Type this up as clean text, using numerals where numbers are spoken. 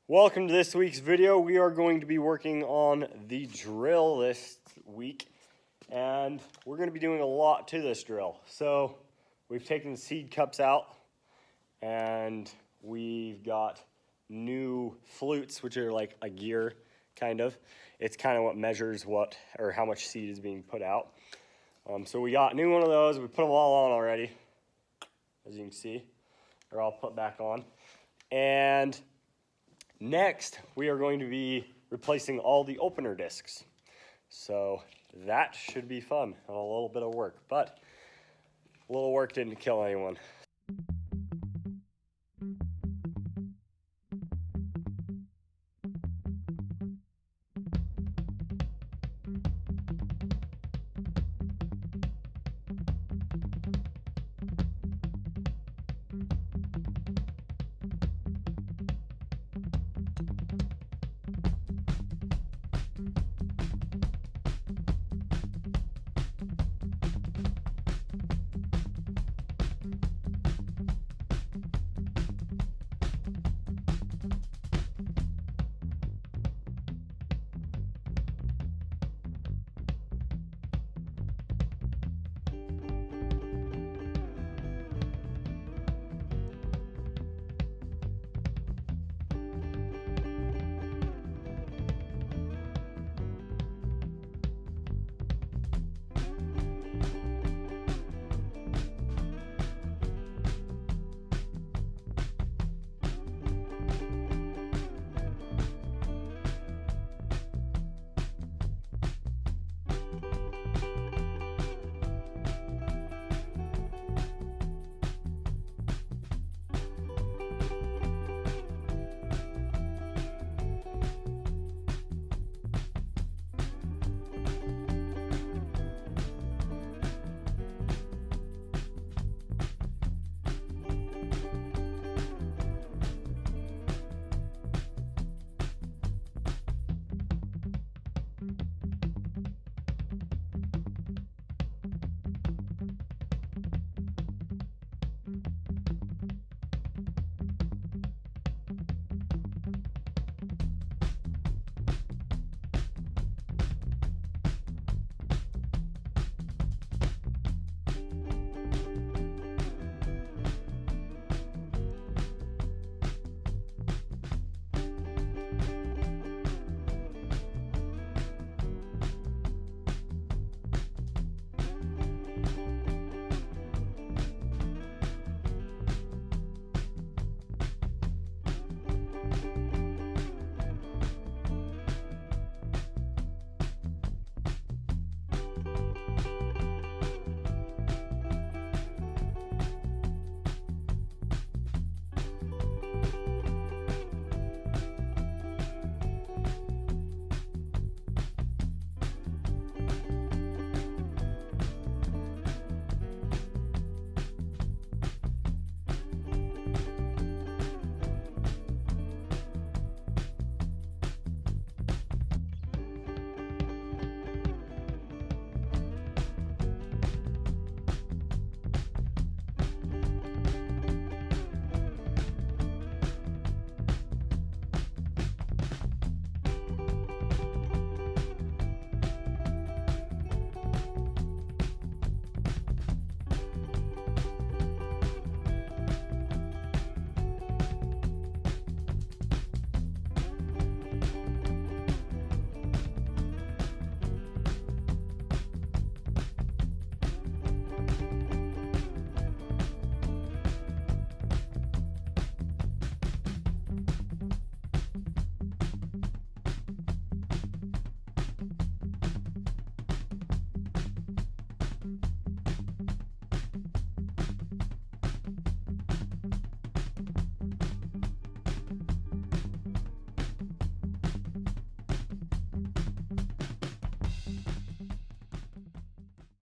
Welcome to this week's video. We are going to be working on the drill this week, and we're going to be doing a lot to this drill. So we've taken the seed cups out, and we've got new flutes, which are like a gear, kind of. It's kind of what measures what or how much seed is being put out. So we got a new one of those. We put them all on already, as you can see. They're all put back on. And next, we are going to be replacing all the opener discs. So that should be fun and a little bit of work, but a little work didn't kill anyone.